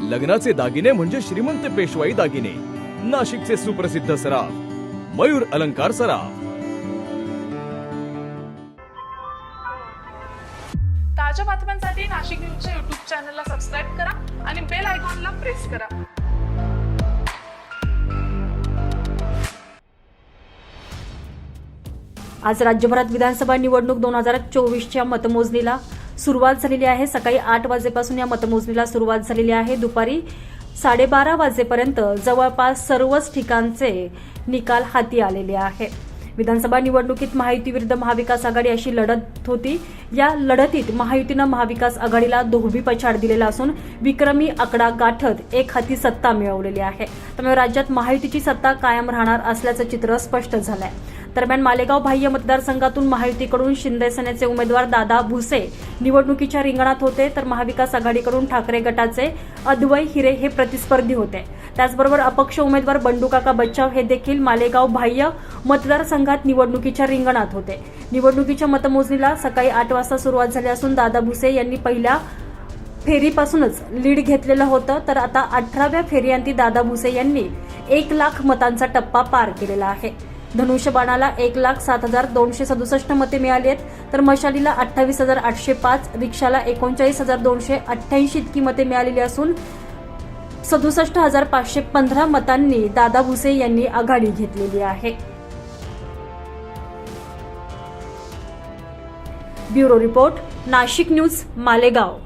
लग्नाचे दागिने म्हणजे श्रीमंत पेशवाई दागिने, नाशिकचे सुप्रसिद्ध सराफ मयूर अलंकार सराफ। ताज्या बातम्यांसाठी नाशिक न्यूजच्या YouTube चॅनलला सबस्क्राईब करा आणि बेल आयकॉनला प्रेस करा। आज राज्यभरात विधानसभा निवडणूक 2024च्या मतमोजणीला सुरुवात झालेली आहे। सकाळी 8 वाजेपासून या मतमोजणीला सुरुवात झालेली आहे। दुपारी 12:30 वाजेपर्यंत जवळपास सर्वच ठिकाणचे निकाल हाती आलेले आहे। विधानसभा निवडणुकीत महायुती विरुद्ध महाविकास आघाडी अशी लढत होती। या लढतीत महायुतीनं महाविकास आघाडीला दोहबी पछाड दिलेला असून विक्रमी आकडा गाठत एक हाती सत्ता मिळवलेली आहे। त्यामुळे राज्यात महायुतीची सत्ता कायम राहणार असल्याचं चित्र स्पष्ट झालंय। दरम्यान मालेगाव बाह्य मतदारसंघातून महायुतीकडून शिंदे सेनेचे उमेदवार दादा भुसे निवडणुकीच्या रिंगणात होते, तर महाविकास आघाडीकडून ठाकरे गटाचे अद्वै हिरे हे प्रतिस्पर्धी होते। त्याचबरोबर अपक्ष उमेदवार बंडूकाका बच्चाव हे देखील मालेगाव बाह्य मतदारसंघात निवडणुकीच्या रिंगणात होते। निवडणुकीच्या मतमोजणीला सकाळी 8 वाजता सुरुवात झाली असून दादा भुसे यांनी पहिल्या फेरीपासूनच लीड घेतलेलं होतं, तर आता 18व्या फेरीअंती दादा भुसे यांनी 1 लाख मतांचा टप्पा पार केलेला आहे। धनुष्यबाणाला 1,07,267 मते मिळाली आहेत, तर मशालीला 28,805, रिक्षाला 39,288 इतकी मते मिळालेली असून 67,515 मतांनी दादा भुसे यांनी आघाडी घेतलेली आहे। Bureau report, Nashik news, Malegaon.